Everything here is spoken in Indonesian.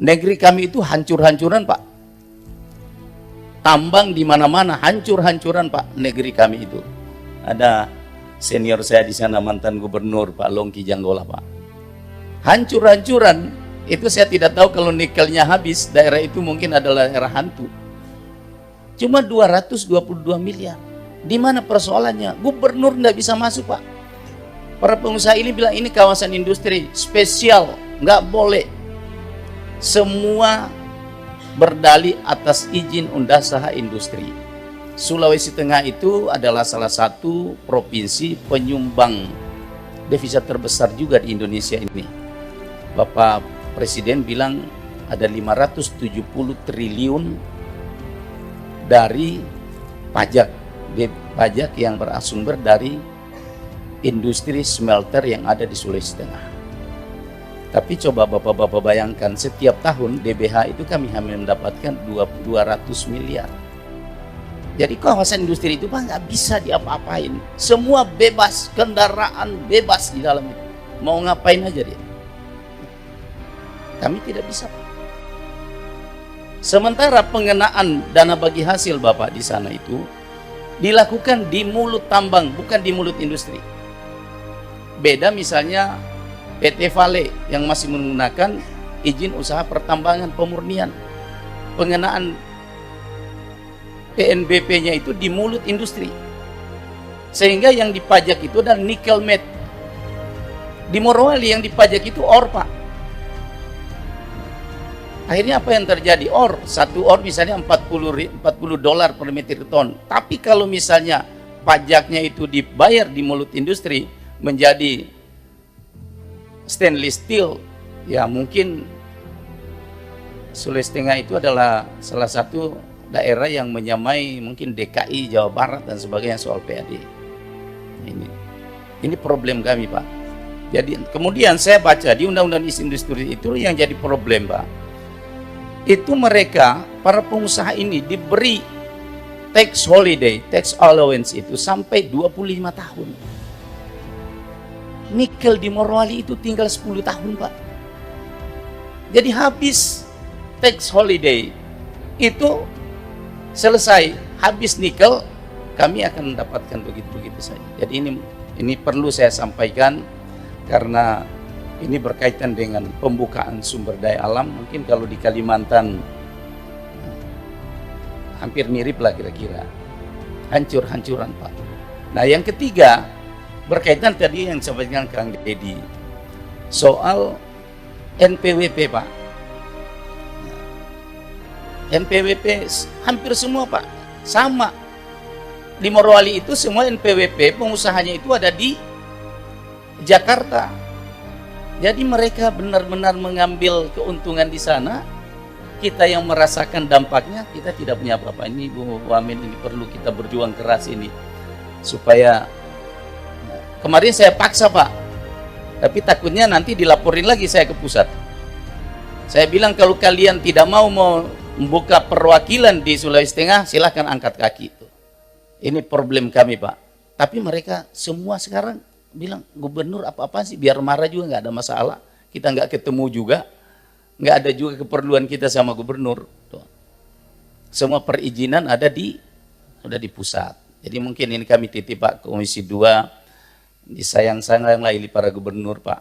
Negeri kami itu hancur-hancuran, Pak. Tambang di mana-mana, hancur-hancuran, Pak. Negeri kami itu. Ada senior saya di sana, mantan gubernur Pak Longki Janggola, Pak. Hancur-hancuran. Itu saya tidak tahu kalau nikelnya habis, daerah itu mungkin adalah daerah hantu. Cuma 222 miliar. Di mana persoalannya? Gubernur nggak bisa masuk, Pak. Para pengusaha ini bilang ini kawasan industri spesial, nggak boleh. Semua berdalih atas izin undasaha industri. Sulawesi Tengah itu adalah salah satu provinsi penyumbang devisa terbesar juga di Indonesia ini. Bapak Presiden bilang ada 570 triliun dari pajak yang bersumber dari industri smelter yang ada di Sulawesi Tengah. Tapi coba Bapak-Bapak bayangkan, setiap tahun DBH itu kami hanya mendapatkan 200 miliar. Jadi kawasan industri itu Pak nggak bisa diapa-apain. Semua bebas, kendaraan bebas di dalam itu. Mau ngapain aja dia. Kami tidak bisa, Pak. Sementara pengenaan dana bagi hasil Bapak di sana itu dilakukan di mulut tambang, bukan di mulut industri. Beda misalnya PT Vale yang masih menggunakan izin usaha pertambangan pemurnian. Pengenaan PNBP-nya itu di mulut industri. Sehingga yang dipajak itu adalah nikel matte. Di Morowali yang dipajak itu ore, Pak. Akhirnya apa yang terjadi? Satu ore misalnya 40 dolar per metric ton. Tapi kalau misalnya pajaknya itu dibayar di mulut industri menjadi stainless steel, ya mungkin Sulawesi Tengah itu adalah salah satu daerah yang menyamai mungkin DKI, Jawa Barat dan sebagainya soal PAD. Ini problem kami, Pak. Jadi kemudian saya baca di Undang-Undang Industri itu yang jadi problem, Pak. Itu mereka, para pengusaha ini diberi tax holiday, tax allowance itu sampai 25 tahun. Nikel di Morowali itu tinggal 10 tahun, Pak. Jadi habis tax holiday itu selesai, habis nikel, kami akan mendapatkan begitu-begitu saja. Jadi ini perlu saya sampaikan karena ini berkaitan dengan pembukaan sumber daya alam. Mungkin kalau di Kalimantan hampir mirip lah kira-kira. Hancur-hancuran, Pak. Nah yang ketiga, berkaitan tadi yang disampaikan Kang Deddy soal NPWP, Pak. NPWP hampir semua, Pak, sama. Di Morowali itu semua NPWP pengusahanya itu ada di Jakarta. Jadi mereka benar-benar mengambil keuntungan di sana. Kita yang merasakan dampaknya, kita tidak punya apa-apa. Ini Bu Wamen, ini perlu kita berjuang keras ini supaya. Kemarin saya paksa, Pak, tapi takutnya nanti dilaporin lagi saya ke pusat. Saya bilang kalau kalian tidak mau membuka perwakilan di Sulawesi Tengah, silahkan angkat kaki. Ini problem kami, Pak. Tapi mereka semua sekarang bilang, gubernur apa-apa sih, biar marah juga nggak ada masalah. Kita nggak ketemu juga, nggak ada juga keperluan kita sama gubernur. Tuh. Semua perizinan sudah di pusat. Jadi mungkin ini kami titip, Pak, Komisi 2, disayang-sayang lagi para gubernur, Pak.